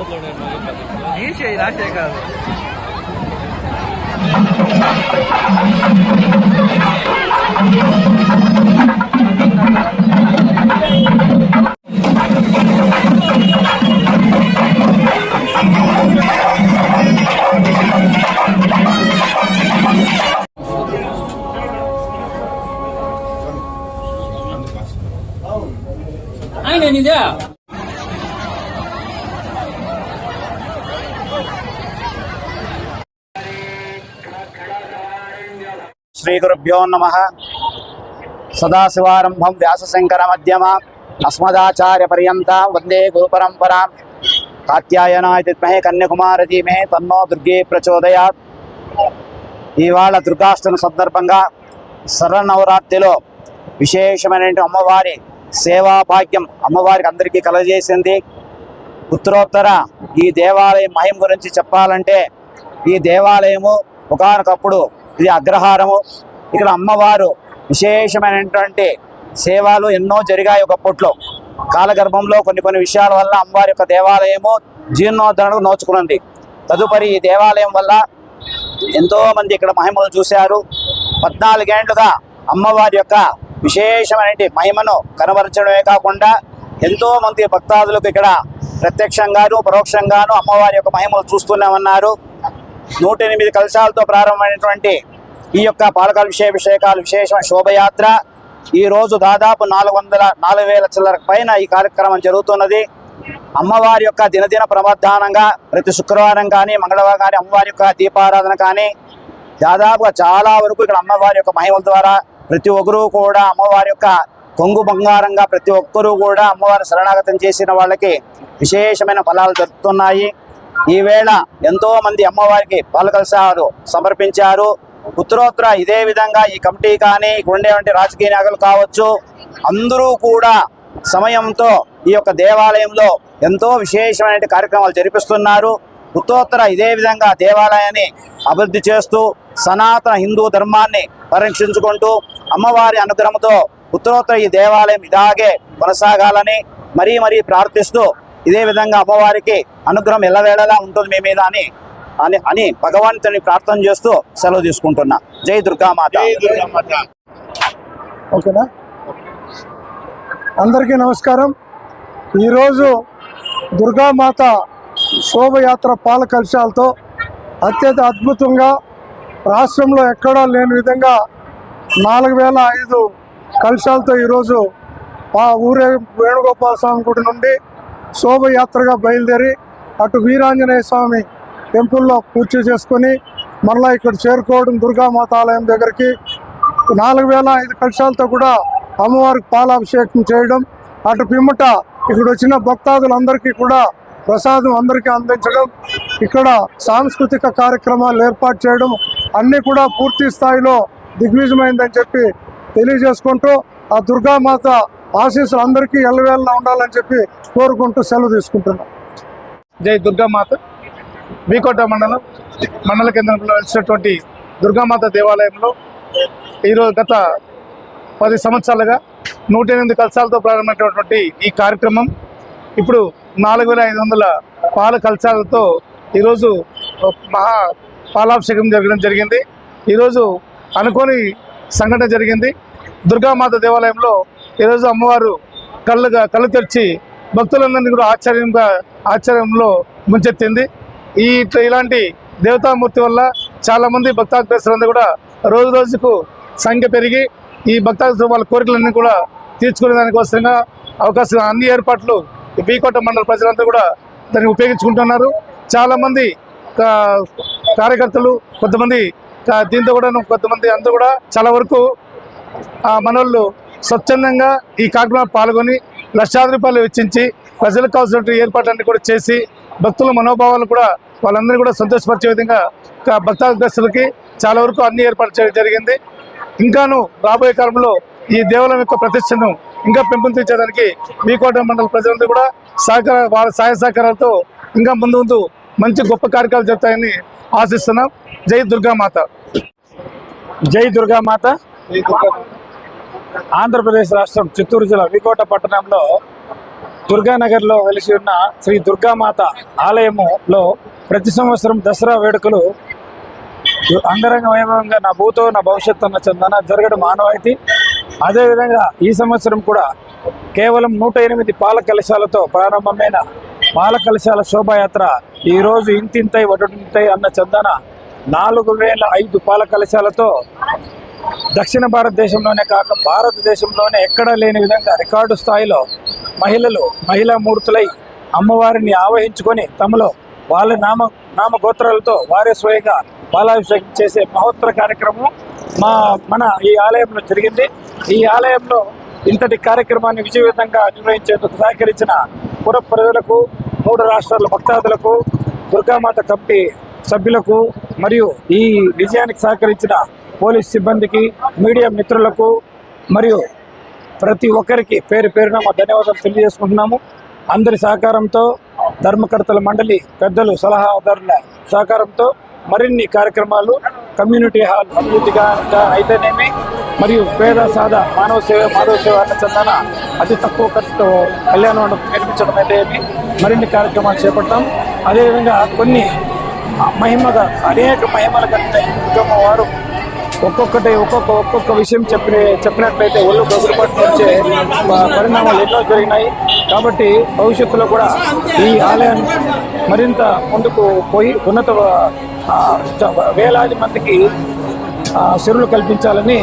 రాసే కాదు. శ్రీ గురుభ్యో నమః. సదాశివారంభం వ్యాసశంకర మధ్యమ అస్మదాచార్య పర్యంతం వందే గురు పరంపరాం. కాత్యాయనాయ విద్మహే కన్యాకుమారి ధీమహి తన్నో దుర్గే ప్రచోదయాత్. ఇవాళ దుర్గాష్టమి సందర్భంగా శరన్నవరాత్రిలో విశేషమైన అమ్మవారి సేవా భాగ్యం అమ్మవారికి అందరికీ కలగజేసింది. ఉత్తరోత్తర ఈ దేవాలయం మహిమ గురించి చెప్పాలంటే, ఈ దేవాలయము ఒకానొకప్పుడు ఇది అగ్రహారము. ఇక్కడ అమ్మవారు విశేషమైనటువంటి సేవలు ఎన్నో జరిగాయి. ఒకప్పట్లో కాలగర్భంలో కొన్ని విషయాల వల్ల అమ్మవారి యొక్క దేవాలయము జీర్ణోద్ధరణకు నోచుకున్నది. తదుపరి ఈ దేవాలయం వల్ల ఎంతోమంది ఇక్కడ మహిమలు చూశారు. 14 ఏళ్లుగా అమ్మవారి యొక్క విశేషమైన మహిమను కనబరచడమే కాకుండా ఎంతోమంది భక్తాదులకు ఇక్కడ ప్రత్యక్షంగాను పరోక్షంగాను అమ్మవారి యొక్క మహిమలు చూస్తూనే ఉన్నారు. 108 కలశాలతో ప్రారంభమైనటువంటి ఈ యొక్క పాలకాభిషేకాలు విశేషమైన శోభయాత్ర ఈరోజు దాదాపు 4,000 చిల్లర పైన ఈ కార్యక్రమం జరుగుతున్నది. అమ్మవారి యొక్క దినదిన ప్రవర్ధానంగా ప్రతి శుక్రవారం కానీ మంగళవారం కానీ అమ్మవారి యొక్క దీపారాధన కానీ దాదాపుగా చాలా వరకు ఇక్కడ అమ్మవారి యొక్క మహిమల ద్వారా ప్రతి ఒక్కరూ కూడా అమ్మవారి యొక్క కొంగు బంగారంగా ప్రతి ఒక్కరూ కూడా అమ్మవారి శరణాగతం చేసిన వాళ్ళకి విశేషమైన ఫలాలు జరుగుతున్నాయి. ఈవేళ ఎంతోమంది అమ్మవారికి పాలకలశాలు సమర్పించారు. ఉత్తరోత్తర ఇదే విధంగా ఈ కమిటీ కానీ ఉండేటువంటి రాజకీయ నాయకులు కావచ్చు, అందరూ కూడా సమయంతో ఈ యొక్క దేవాలయంలో ఎంతో విశేషమైన కార్యక్రమాలు జరిపిస్తున్నారు. ఉత్తరోత్తర ఇదే విధంగా దేవాలయాన్ని అభివృద్ధి చేస్తూ సనాతన హిందూ ధర్మాన్ని పరిరక్షించుకుంటూ అమ్మవారి అనుగ్రహంతో ఉత్తరోత్తర ఈ దేవాలయం ఇలాగే కొనసాగాలని మరీ ప్రార్థిస్తూ ఇదే విధంగా అమ్మవారికి అనుగ్రహం ఎల్లవేళలా ఉంటుంది మీ మీద అని భగవంతుని ప్రార్థన చేస్తూ సెలవు తీసుకుంటున్నా. జై దుర్గామాత. ఓకేనా? అందరికీ నమస్కారం. ఈరోజు దుర్గామాత శోభయాత్ర పాల కలశాలతో అత్యంత అద్భుతంగా రాష్ట్రంలో ఎక్కడా లేని విధంగా 4,005 కలశాలతో ఈరోజు ఊరే వేణుగోపాల స్వామి గుడి నుండి శోభయాత్రగా బయలుదేరి అటు వీరాంజనేయ స్వామి టెంపుల్లో పూజ చేసుకొని మరలా ఇక్కడ చేరుకోవడం దుర్గామాత ఆలయం దగ్గరికి 4,005 కలశాలతో కూడా అమ్మవారికి పాలాభిషేకం చేయడం, అటు పిమ్మట ఇక్కడ వచ్చిన భక్తాదులందరికీ కూడా ప్రసాదం అందరికీ అందించడం, ఇక్కడ సాంస్కృతిక కార్యక్రమాలు ఏర్పాటు చేయడం అన్నీ కూడా పూర్తి స్థాయిలో దిగ్విజయమైందని చెప్పి తెలియజేసుకుంటూ ఆ దుర్గామాత ఆశీస్సులు అందరికీ ఎల్లవేళలా ఉండాలని చెప్పి కోరుకుంటూ సెలవు తీసుకుంటున్నాం. జై దుర్గామాత. వీకోట మండల కేంద్రంలో వచ్చినటువంటి దుర్గామాత దేవాలయంలో ఈరోజు గత 10 సంవత్సరాలుగా 108 కలశాలతో ప్రారంభమైనటువంటి ఈ కార్యక్రమం ఇప్పుడు 4,500 పాల కలశాలతో ఈరోజు మహా పాలాభిషేకం జరగడం జరిగింది. ఈరోజు అనుకోని సంఘటన జరిగింది. దుర్గామాత దేవాలయంలో ఈరోజు అమ్మవారు కళ్ళు తెరిచి భక్తులందరినీ కూడా ఆశ్చర్యంలో ముంచెత్తింది. ఇలాంటి దేవతామూర్తి వల్ల చాలామంది భక్తాగ్రస్తులందరూ కూడా రోజుకు సంఖ్య పెరిగి ఈ భక్తాగ్రస్తుల వాళ్ళ కోరికలన్నీ కూడా తీర్చుకునే దానికోసంగా అవకాశం అన్ని ఏర్పాట్లు వీకోట మండల ప్రజలంతా కూడా దాన్ని ఉపయోగించుకుంటున్నారు. చాలామంది కార్యకర్తలు కొంతమంది దీంతో కూడా కొంతమంది అందరూ కూడా చాలా వరకు మనోళ్ళు స్వచ్ఛందంగా ఈ కార్యక్రమంలో పాల్గొని లక్షాది రూపాయలు వెచ్చించి ప్రజలకు కావాల్సిన ఏర్పాట్లన్నీ కూడా చేసి భక్తుల మనోభావాలు కూడా వాళ్ళందరినీ కూడా సంతోషపరిచే విధంగా భక్తాగ్రస్తులకి చాలా వరకు అన్ని ఏర్పాట్లు చేయడం జరిగింది. ఇంకాను రాబోయే కాలంలో ఈ దేవాలయం యొక్క ప్రతిష్టను ఇంకా పెంపొందించడానికి వీకోట మండల ప్రజలందరూ కూడా వాళ్ళ సహాయ సహకారాలతో ఇంకా ముందు మంచి గొప్ప కార్యక్రమాలు జరుగుతాయని ఆశిస్తున్నాం. జై దుర్గామాత. జై దుర్గామాత. ఆంధ్రప్రదేశ్ రాష్ట్రం చిత్తూరు జిల్లా వీకోట పట్టణంలో దుర్గానగర్లో వెలిసి ఉన్న శ్రీ దుర్గామాత ఆలయములో ప్రతి సంవత్సరం దసరా వేడుకలు అంగరంగ వైభవంగా నా భూతో నా భవిష్యత్తు అన్న చందన జరగడం ఆనవాయితీ. అదేవిధంగా ఈ సంవత్సరం కూడా కేవలం 108 పాల కలశాలతో ప్రారంభమైన పాల కలశాల శోభాయాత్ర ఈరోజు ఇంతింతై వటుంతై అన్న చందన 4005 పాల కలశాలతో దక్షిణ భారతదేశంలోనే కాక భారతదేశంలోనే ఎక్కడా లేని విధంగా రికార్డు స్థాయిలో మహిళా మూర్తులై అమ్మవారిని ఆవహించుకొని తమలో వాళ్ళ నామగోత్రాలతో వారే స్వయంగా పాలాభిషేకం చేసే మహోత్తర కార్యక్రమం మన ఈ ఆలయంలో జరిగింది. ఈ ఆలయంలో ఇంతటి కార్యక్రమాన్ని విజయవంతంగా నిర్వహించేందుకు సహకరించిన పుర ప్రజలకు, 3 రాష్ట్రాల భక్తాదులకు, దుర్గామాత కమిటీ సభ్యులకు మరియు ఈ విజయానికి సహకరించిన పోలీస్ సిబ్బందికి, మీడియా మిత్రులకు మరియు ప్రతి ఒక్కరికి పేరు పేరున మా ధన్యవాదాలు తెలియజేసుకుంటున్నాము. అందరి సహకారంతో, ధర్మకర్తల మండలి పెద్దలు, సలహాదారుల సహకారంతో మరిన్ని కార్యక్రమాలు కమ్యూనిటీ హాల్ అభివృద్ధిగా అయితేనేమి మరియు పేద సాదా మాధవ సేవ అన్న చందన అతి తక్కువ ఖర్చుతో కళ్యాణ మండపం నిర్మించడం అయితేమి మరిన్ని కార్యక్రమాలు చేపడతాం. అదేవిధంగా కొన్ని అనేక మహిమలు కలిగిన దుర్గమ్మ వారు ఒక్కొక్క విషయం చెప్పినట్లయితే ఒళ్ళు గొగురుపాటు వచ్చే పరిణామాలు ఎన్నో జరిగినాయి. కాబట్టి భవిష్యత్తులో కూడా ఈ ఆలయాన్ని మరింత ముందుకు పోయి వేలాది మందికి సిరులు కల్పించాలని